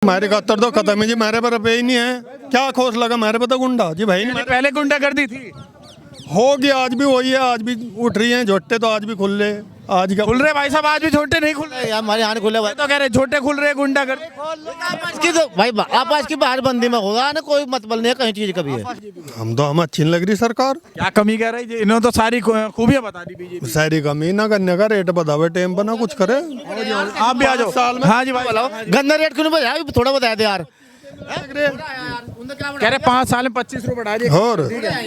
हमारे कत्तर तो खत्म है जी, मेरे पर पे ही नहीं है। क्या खोस लगा मेरे पे तो गुंडा जी भाई नहीं। पहले गुंडागर्दी थी, हो गया, आज भी वही है, आज भी उठ रही हैं झोटे तो आज भी खुल रहे। आज का खुल रहे भाई साहब, आज भी छोटे नहीं खुल रहे। हमारे यहाँ खुले ये तो कह रहे छोटे खुल रहे, गुंडागर्दी। की तो भाई आप आज की बाहर बंदी में होगा ना, कोई मतलब नहीं है कहीं चीज कभी है। हम अच्छी नहीं लग रही सरकार। क्या कमी कह रही है? इन्होंने तो सारी खूबियां बता दी बीजेपी। सारी कमी ना करने का, रेट बतावे टाइम पर ना कुछ करे। आप भी आ जाओ साल में। हाँ जी भाई, गंदा रेट क्यों नहीं बताया, थोड़ा बताया दे यार। कह रहे 5 साल में 25 रुपए बढ़ा दिए।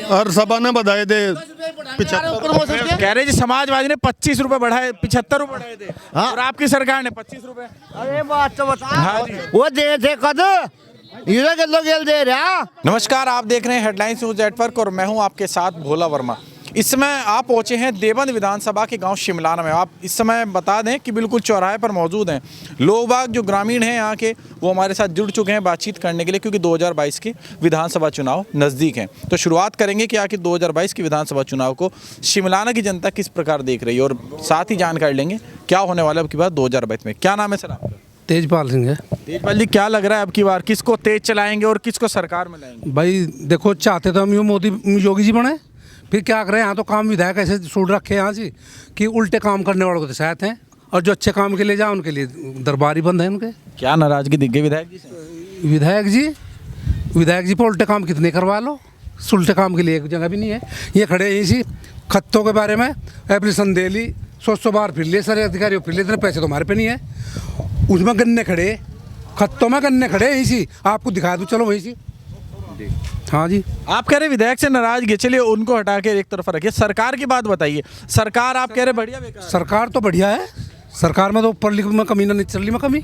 और सभा ने बताए थे 75। कह रहे जी समाजवादी ने 25 रुपए बढ़ाए, 75 रुपए बढ़ाए थे। और आपकी सरकार ने 25 रुपए। अरे बात तो बता। हाँ जी। वो दे थे कद हीरो के लोग गेल दे रहा। नमस्कार, आप देख रहे हैं हेडलाइंस न्यूज नेटवर्क और मैं हूं आपके साथ भोला वर्मा। इस समय आप पहुंचे हैं देवबंद विधानसभा के गांव शिमलाना में। आप इस समय बता दें कि बिल्कुल चौराहे पर मौजूद हैं। लोग बाग जो ग्रामीण हैं यहाँ के, वो हमारे साथ जुड़ चुके हैं बातचीत करने के लिए, क्योंकि 2022 के विधानसभा चुनाव नज़दीक हैं। तो शुरुआत करेंगे कि आखिर 2022 के विधानसभा चुनाव को शिमलाना की जनता किस प्रकार देख रही है, और साथ ही जानकारी लेंगे क्या होने वाला है अब की बार 2022 में। क्या नाम है सर आपका? तेजपाल सिंह है। तेजपाल जी, क्या लग रहा है अब की बार किसको तेज चलाएंगे और किसको सरकार में लाएंगे? भाई देखो, चाहते तो हम यूँ मोदी योगी जी बने, फिर क्या करें। यहाँ तो काम विधायक ऐसे सूट रखे हैं यहाँ जी कि उल्टे काम करने वालों को तो शायद हैं, और जो अच्छे काम के लिए जाए उनके लिए दरबार ही बंद है उनके। क्या नाराजगी दिख गई विधायक जी से? विधायक जी पर उल्टे काम कितने करवा लो, उल्टे काम के लिए एक जगह भी नहीं है। ये खड़े हैं इसी खत्तों के बारे में एप्लीकेशन दे ली, 100 बार फिर ले, सारे अधिकारी फिर ले, इतने पैसे तो हमारे पे नहीं है। उसमें गन्ने खड़े, खत्तों में गन्ने खड़े इसी, आपको दिखा दूँ, चलो वहीं से। हाँ जी। आप कह रहे विधायक से नाराजगी, चलिए उनको हटा के एक तरफ रखिए, सरकार की बात बताइए। सरकार आप कह रहे बढ़िया बेकार? सरकार तो बढ़िया है। सरकार में तो ऊपर लिख में कमी ना निचली में कमी,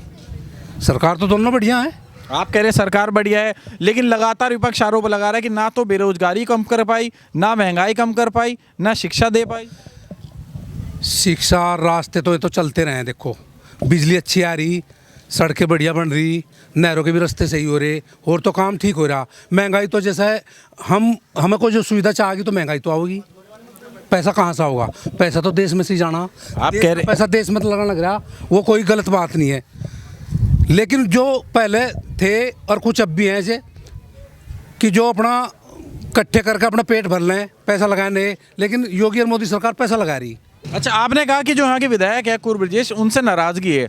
सरकार तो दोनों बढ़िया है। आप कह रहे सरकार बढ़िया है, लेकिन लगातार विपक्ष आरोप लगा रहा है कि ना तो बेरोजगारी कम कर पाई, ना महंगाई कम कर पाई, ना शिक्षा दे पाई। शिक्षा रास्ते तो ये तो चलते रहे। देखो, बिजली अच्छी आ रही, सड़कें बढ़िया बन रही, नहरों के भी रास्ते सही हो रहे, और तो काम ठीक हो रहा। महंगाई तो जैसा है, हमें को जो सुविधा चाहिए तो महंगाई तो आओगी। पैसा कहाँ से होगा? पैसा तो देश में से ही जाना। आप कह रहे पैसा देश में तो लगना लग रहा, वो कोई गलत बात नहीं है। लेकिन जो पहले थे और कुछ अब भी हैं ऐसे कि जो अपना इकट्ठे करके अपना पेट भर लें, पैसा लगाने, लेकिन योगी और मोदी सरकार पैसा लगा रही। अच्छा, आपने कहा कि जो यहाँ के विधायक है कुर्ब ब्रजेश, उनसे नाराजगी है।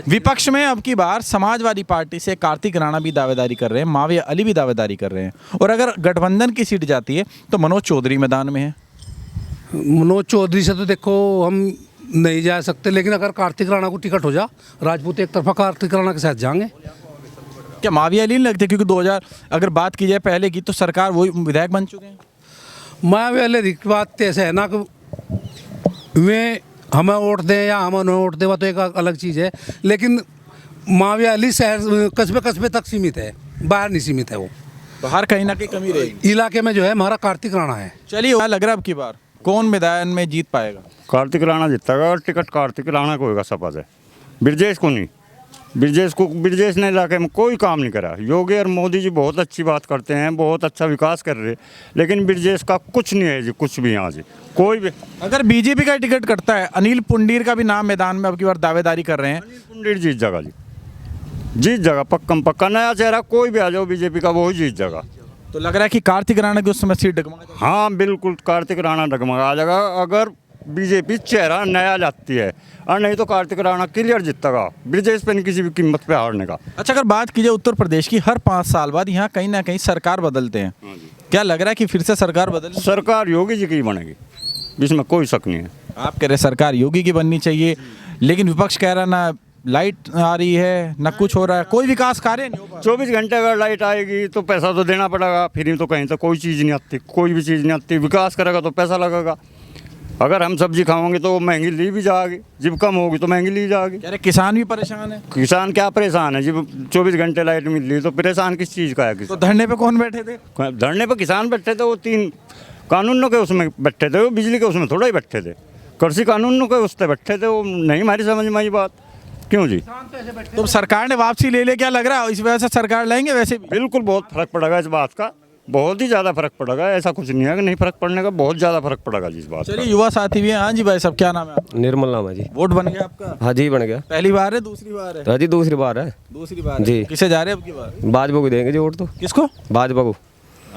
विपक्ष में अब की बार समाजवादी पार्टी से कार्तिक राणा भी दावेदारी कर रहे हैं, माविया अली भी दावेदारी कर रहे हैं, और अगर गठबंधन की सीट जाती है तो मनोज चौधरी मैदान में है। मनोज चौधरी से तो देखो हम नहीं जा सकते, लेकिन अगर कार्तिक राणा को टिकट हो जा, राजपूत एक तरफा कार्तिक राणा के साथ जाएंगे। क्या माविया अली नहीं लगते? क्योंकि 2000 अगर बात की जाए पहले की, तो सरकार वही विधायक बन चुके हैं। माविया अली की बात ऐसे है ना कि वे हमें वोट दें या हम उन्हें वोट दें, वो तो एक अलग चीज़ है। लेकिन माविया अली शहर कस्बे कस्बे तक सीमित है, बाहर नहीं सीमित है वो। तो हर कहीं ना कहीं कमी रहेगी। इलाके में जो है हमारा कार्तिक राणा है। चलिए, क्या लग रहा है अब की बार कौन मैदान में जीत पाएगा? कार्तिक राणा जीतेगा, और टिकट कार्तिक राणा को होगा सपा से, ब्रजेश को नहीं। ब्रजेश ने इलाके में कोई काम नहीं करा। योगी और मोदी जी बहुत अच्छी बात करते हैं, बहुत अच्छा विकास कर रहे, लेकिन ब्रजेश का कुछ नहीं है जी, कुछ भी यहाँ से कोई भी। अगर बीजेपी का टिकट कटता है, अनिल पुंडीर का भी नाम मैदान में अब की बार दावेदारी कर रहे हैं। पुंडीर जीत जाएगा जी, जीत जाएगा पक्का पक्का। नया चेहरा कोई भी आ जाओ बीजेपी का, वो ही जीत जाएगा। तो लग रहा है कि कार्तिक राणा की उस समय सीट डगमगा जाएगी। हाँ बिल्कुल, कार्तिक राणा डगमगा आ जाएगा अगर बीजेपी चेहरा नया लाती है, और नहीं तो कार्तिक राणा क्लियर जीतेगा। ब्रजेश पे नहीं किसी भी कीमत पे हारने का। अच्छा, अगर बात की जाए उत्तर प्रदेश की, हर 5 साल बाद यहाँ कहीं ना कहीं सरकार बदलते हैं। क्या लग रहा है कि फिर से सरकार बदल? सरकार योगी जी की बनेगी, इसमें कोई शक नहीं है। आप कह रहे सरकार योगी की बननी चाहिए, लेकिन विपक्ष कह रहा ना लाइट आ रही है, ना कुछ हो रहा है, कोई विकास कार्य नहीं हो पा रहा। 24 घंटे अगर लाइट आएगी तो पैसा तो देना पड़ेगा, फिर तो कहीं तो कोई चीज़ नहीं आती, कोई भी चीज़ नहीं आती। विकास करेगा तो पैसा लगेगा। अगर हम सब्जी खाओगे तो महंगी ली भी जाएगी, जब कम होगी तो महंगी ली जाएगी। कह रहे किसान भी परेशान है। किसान क्या परेशान है? जब 24 घंटे लाइट मिल रही तो परेशान किस चीज़ का है? तो धरने पे कौन बैठे थे? धरने पर किसान बैठे थे, वो 3 कानूनों के उसमें बैठे थे, वो बिजली के उसमें थोड़ा ही बैठे थे, कृषि कानूनों के उस पर बैठे थे। वो नहीं हमारी समझ में आई बात, क्यों जी? तो सरकार ने वापसी ले ले, क्या लग रहा है इस वजह से सरकार लाएंगे? वैसे भी बिल्कुल बहुत फर्क पड़ेगा इस बात का। बहुत ही ज़्यादा फर्क पड़ेगा, ऐसा कुछ नहीं है कि नहीं फर्क पड़ने का, बहुत ज़्यादा फर्क पड़ेगा जिस बात चलिए का। युवा साथी भी हैं। हाँ जी भाई साहब, क्या नाम है आपका? निर्मल नाम है जी। वोट बन गया आपका? हाँ जी बन गया। पहली बार है दूसरी बार है? हाँ जी दूसरी बार है। दूसरी बार है। जी। किसे जा रहे हैं अब की बार? भाजपा को देंगे जी वोट तो। किसको? भाजपा को।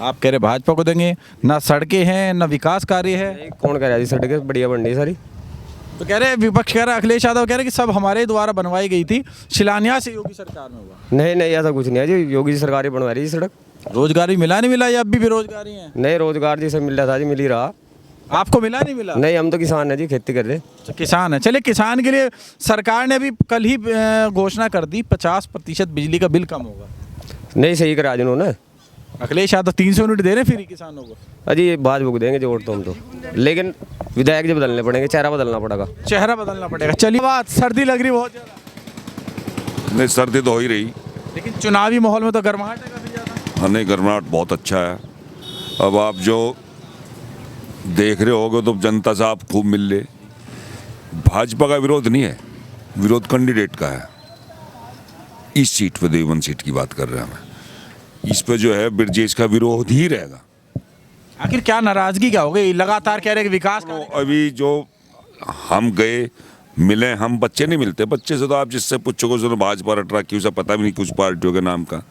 आप कह रहे भाजपा को देंगे? ना सड़कें हैं ना विकास कार्य है। कौन कह रहा है जी सड़कें बढ़िया बन रही सारी। तो कह रहे विपक्ष कह रहा, अखिलेश यादव कह रहे कि सब हमारे द्वारा बनवाई गई थी, शिलान्यास योगी सरकार में हुआ। नहीं नहीं ऐसा कुछ नहीं है जी, योगी जी सरकार ही बनवा रही है सड़क। रोजगार भी मिला नहीं मिला या अब भी बेरोजगारी है? नहीं रोजगार जी सब मिल रहा था जी, मिल ही रहा। आपको मिला नहीं मिला? नहीं हम तो किसान है जी, खेती कर रहे। अच्छा, किसान है। चलिए किसान के लिए सरकार ने अभी कल ही घोषणा कर दी 50% बिजली का बिल कम होगा। नहीं सही करा जी उन्होंने। अखिलेश यादव 300 यूनिट दे रहे हैं फ्री किसानों को। अजी ये भाजपा को देंगे जो वोट तो हम तो, लेकिन विधायक जी बदलने पड़ेंगे, चेहरा बदलना पड़ेगा। चेहरा बदलना पड़ेगा। चलिए बात, सर्दी लग रही बहुत ज़्यादा। नहीं, सर्दी तो हो ही रही। लेकिन चुनावी माहौल में तो गर्माहट है काफ़ी ज़्यादा। हाँ नहीं, गर्माहट बहुत अच्छा है। अब आप जो देख रहे होगे तो जनता से आप खूब मिल ले। भाजपा का विरोध नहीं है, विरोध कैंडिडेट का है। इस सीट पे देवन सीट की बात कर रहे हैं हम। इस पे जो है ब्रजेश का विरोध ही रहेगा। आखिर क्या नाराजगी क्या हो गई? लगातार कह रहे हैं कि विकास तो अभी जो हम गए मिले, हम बच्चे नहीं मिलते। बच्चे से तो आप जिससे पूछोगे उसने भाजपा रट रखी, उसे पता भी नहीं कुछ पार्टियों के नाम का।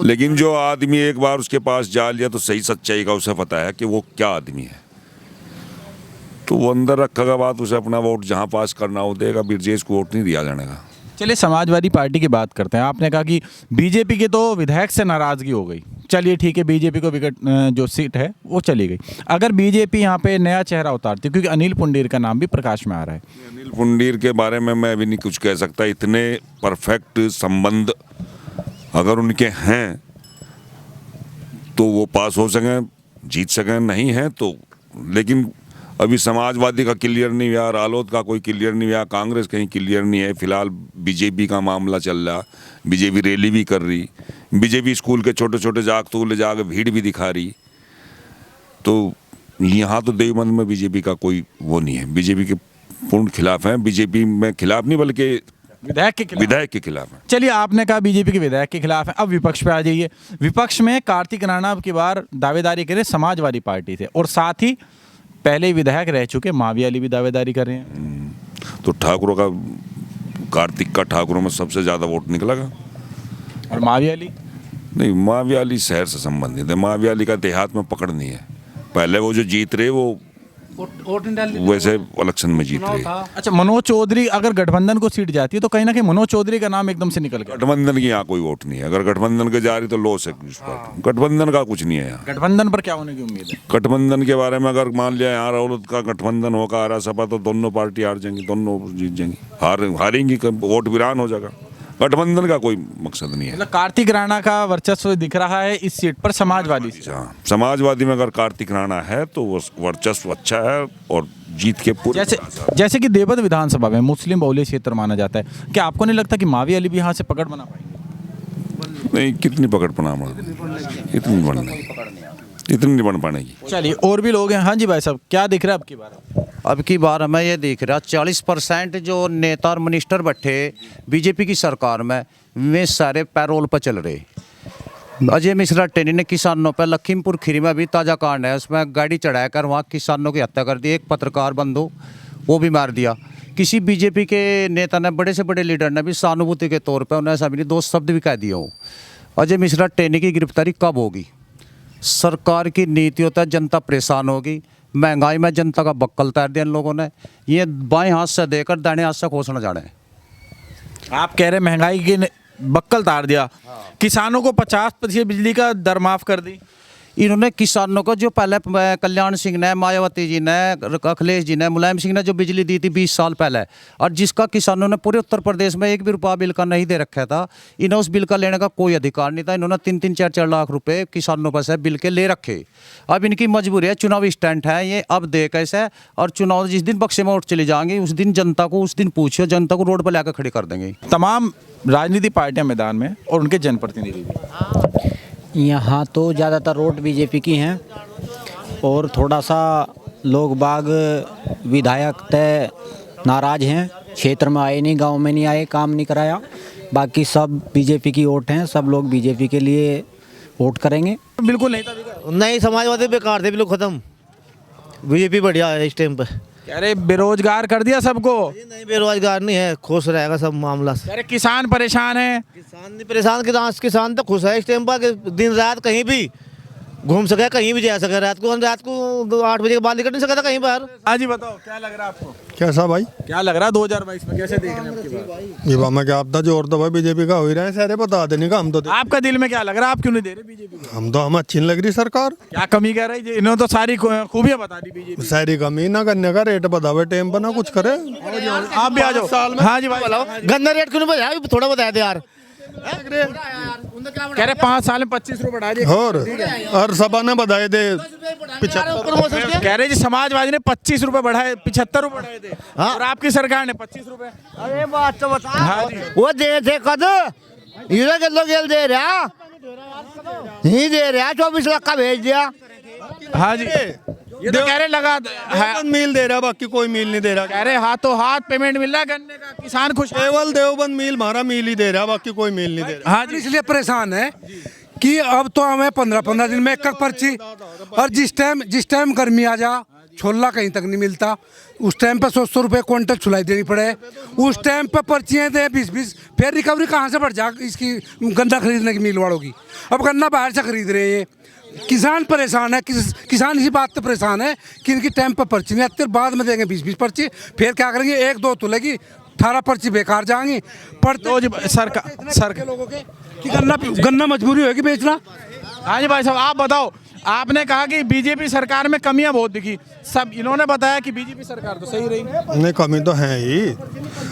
लेकिन जो आदमी एक बार उसके पास जा लिया तो सही सच्चाई का उसे पता है कि वो क्या आदमी है, तो वो अंदर रखेगा बात। उसे अपना वोट जहाँ पास करना हो देगा, ब्रजेश को वोट नहीं दिया जाने का। चलिए समाजवादी पार्टी की बात करते हैं। आपने कहा कि बीजेपी के तो विधायक से नाराजगी हो गई। चलिए ठीक है, बीजेपी को विकेट जो सीट है वो चली गई। अगर बीजेपी यहाँ पे नया चेहरा उतारती, क्योंकि अनिल पुंडीर का नाम भी प्रकाश में आ रहा है। अनिल पुंडीर के बारे में मैं अभी नहीं कुछ कह सकता। इतने परफेक्ट संबंध अगर उनके हैं तो वो पास हो सकें, जीत सकें, नहीं है तो। लेकिन अभी समाजवादी का क्लियर नहीं हुआ, रालोद का कोई क्लियर नहीं हुआ, कांग्रेस कहीं क्लियर नहीं है। फिलहाल बीजेपी का मामला चल रहा। बीजेपी रैली भी कर रही, बीजेपी स्कूल के छोटे छोटे जागतों को ले जाकर भीड़ भी दिखा रही। तो यहाँ तो देवबंद में बीजेपी का कोई वो नहीं है। बीजेपी के पूर्ण खिलाफ हैं। बीजेपी में खिलाफ नहीं बल्कि विधायक के खिलाफ है। चलिए आपने कहा बीजेपी के विधायक के खिलाफ है, अब विपक्ष पे आ जाइए। विपक्ष में कार्तिक राणा अब की बार दावेदारी करे समाजवादी पार्टी से, और साथ ही पहले ही विधायक रह चुके माविया अली भी दावेदारी कर रहे हैं। तो ठाकुरों का, कार्तिक का ठाकुरों में सबसे ज़्यादा वोट निकलेगा। और माविया अली नहीं, माविया अली शहर से संबंधित है। माविया अली का देहात में पकड़ नहीं है। पहले वो जो जीत रहे वो वैसे इलेक्शन में जीत रहे। अच्छा, मनोज चौधरी अगर गठबंधन को सीट जाती है तो कहीं ना कहीं मनोज चौधरी का नाम एकदम से निकल गया। गठबंधन की यहाँ कोई वोट नहीं है। अगर गठबंधन के जा रही तो लॉस है। गठबंधन का कुछ नहीं है यहाँ। गठबंधन पर क्या होने की उम्मीद है? गठबंधन के बारे में अगर मान लिया यहाँ राहुल का गठबंधन होगा आरा सपा, तो दोनों पार्टी हार जाएंगी, दोनों जीत जाएंगी। हारेंगी, वोट वीरान हो जाएगा। गठबंधन का कोई मकसद नहीं है। मतलब कार्तिक राणा का वर्चस्व दिख रहा है इस सीट पर समाजवादी से। हाँ, समाजवादी में अगर कार्तिक राणा है तो वो वर्चस्व अच्छा है और जीत के पूरे। जैसे कि देवबंद विधानसभा में मुस्लिम बहुल्य क्षेत्र माना जाता है, क्या आपको नहीं लगता कि माविया अली भी यहाँ से पकड़ बना पाएंगे? नहीं, कितनी पकड़ बना, इतनी नहीं बन पाएगी। चलिए और भी लोग हैं। हाँ जी भाई साहब, क्या दिख रहा है अब की बार? अब की बार हमें ये दिख रहा 40% जो नेता और मिनिस्टर बैठे बीजेपी की सरकार में, वे सारे पैरोल पर चल रहे। अजय मिश्रा टेनी ने किसानों पर लखीमपुर खीरी में अभी ताज़ा कांड है, उसमें गाड़ी चढ़ाकर वहाँ किसानों की हत्या कर दी। एक पत्रकार बंधु वो भी मार दिया। किसी बीजेपी के नेता ने, बड़े से बड़े लीडर ने भी सहानुभूति के तौर पर उन्हें ऐसा भी नहीं, 2 शब्द भी कह दिए हो। अजय मिश्रा टेनी की गिरफ्तारी कब होगी? सरकार की नीतियों तक जनता परेशान होगी। महंगाई में जनता का बक्कल तैर दिया इन लोगों ने। ये बाएं हाथ से देकर दाहिने हाथ से खोसना जाने। आप कह रहे महंगाई की बक्कल तार दिया। किसानों को 50% बिजली का दर माफ कर दी। इन्होंने किसानों को जो पहले कल्याण सिंह ने, मायावती जी ने, अखिलेश जी ने, मुलायम सिंह ने जो बिजली दी थी 20 साल पहले, और जिसका किसानों ने पूरे उत्तर प्रदेश में 1 भी रुपया बिल का नहीं दे रखा था, इन्हें उस बिल का लेने का कोई अधिकार नहीं था। इन्होंने 3-3, 4-4 लाख रुपए किसानों पर से बिल के ले रखे। अब इनकी मजबूरी है, चुनावी स्टंट है ये, अब दे कैसे। और चुनाव जिस दिन बक्से में उठ चली जाएंगी उस दिन जनता को, उस दिन पूछियो, जनता को रोड पर लाकर खड़ी कर देंगे। तमाम राजनीतिक पार्टियां मैदान में और उनके जनप्रतिनिधि भी। यहाँ तो ज़्यादातर वोट बीजेपी की हैं और थोड़ा सा लोग बाग विधायक तय नाराज़ हैं। क्षेत्र में आए नहीं, गांव में नहीं आए, काम नहीं कराया। बाकी सब बीजेपी की वोट हैं, सब लोग बीजेपी के लिए वोट करेंगे। बिल्कुल नहीं था विकास। नहीं, समाजवादी बेकार थे, बिल्कुल खत्म। बीजेपी बढ़िया है इस टाइम पे। कह रहे बेरोजगार कर दिया सबको। नहीं, बेरोजगार नहीं है, खुश रहेगा सब मामला से। कह रहे किसान परेशान है। किसान नहीं परेशान, किसान तो खुश है इस टाइम पर कि दिन रात कहीं भी घूम सके, कहीं भी जा सके। रात को 8 बजे के बाद निकल नहीं सकता कहीं बाहर। हाँ जी, बताओ क्या लग रहा है आपको? कैसा भाई? क्या लग रहा है 2022 में कैसे देख रहे हैं आपकी बात? ये मैं क्या आपका जोर तो भाई बीजेपी का हो ही रहा है, सारे बता देने का। हम तो आपका दिल में क्या लग रहा है, आप क्यों नहीं दे रहे बीजेपी को? हम अच्छी नहीं लग रही सरकार। क्या कमी कह रही है? इन्होंने तो सारी खूबियां बता दी बीजेपी। सारी कमी ना करने का, रेट बतावे टाइम पर ना कुछ करे। आप भी आ जाओ साल में। हाँ जी भाई, गन्ना रेट क्यों नहीं बढ़ाया, थोड़ा बताया दे यार। कह रहे 5 साल में 25 रुपए बढ़ा दिए। और सभा ने बताए थे 75। कह रहे जी समाजवादी ने 25 रुपए बढ़ाए, 75 रुपए बढ़ाए थे। और आपकी सरकार ने 25 रुपए। अरे बात तो बता। हाँ जी, वो दे थे कद हीरो किलो गेल दे रहा, नहीं दे रहा, 24 लाख का भेज दिया। हाँ जी, ये तो कह रहे लगा देवबंद मिल दे रहा, बाकी कोई मिल नहीं दे रहा। कह रहे हाथों हाथ पेमेंट मिल रहा है गन्ने का, किसान खुश है। केवल देवबंद मिल हमारा मिल ही दे रहा, बाकी कोई मिल नहीं दे रहा। हाँ जी, इसलिए परेशान है कि अब तो हमें 15-15 दिन में एक पर्ची, और जिस टाइम गर्मी आ जा छोला कहीं तक नहीं मिलता, उस टाइम पे 100 रुपये क्विंटल छुलाई देनी पड़े, उस टाइम पे पर्चियाँ दें 20-20, फिर रिकवरी कहाँ से बढ़ जा इसकी गन्ना खरीदने की मिल वालों की। अब गन्ना बाहर से खरीद रहे हैं, किसान परेशान है। किसान इसी बात पे परेशान है कि इनकी टाइम पर पर्ची नहीं आती, बाद में देंगे 20-20 पर्ची, फिर क्या करेंगे, 1-2 तुलेगी, 18 पर्ची बेकार जाएंगी। पढ़ते सरकार लोगों के कि गन्ना मजबूरी होगी बेचना। हाँ जी भाई साहब, आप बताओ, आपने कहा कि बीजेपी सरकार में कमियां बहुत दिखी, सब इन्होंने बताया कि बीजेपी सरकार तो सही रही। नहीं, कमी तो है ही,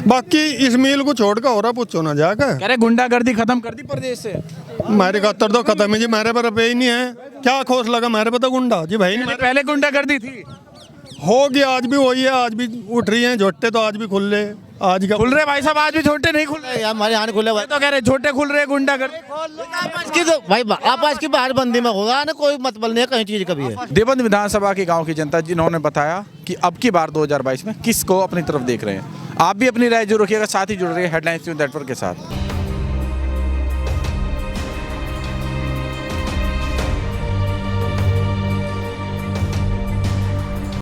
बाकी इस मिल को छोड़ कर हो रहा पूछो ना जाकर। कह रहे गुंडागर्दी खत्म कर दी प्रदेश से। मेरे खातर तो खत्म है जी, मेरे पर पे ही नहीं है। क्या खोस लगा मेरे पे तो गुंडा जी भाई नहीं। पहले गुंडागर्दी थी, होगी, आज भी वही है, आज भी उठ रही हैं झोटे, तो आज भी खुल रहे। आज का खुल रहे भाई साहब, आज भी छोटे नहीं खुल रहे। हमारे यहाँ खुले तो कह रहे छोटे खुल रहे, गुंडागर्दी। तो भाई आप आज की बाहर बंदी में होगा ना, कोई मतलब नहीं है कहीं चीज कभी है। देवबंद विधानसभा के गांव की जनता जिन्होंने बताया कि अब की बार 2022 में किसको अपनी तरफ देख रहे हैं। आप भी अपनी राय जरूर रखिएगा, साथ ही जुड़ रही है हेडलाइंस न्यूज़ नेटवर्क के साथ।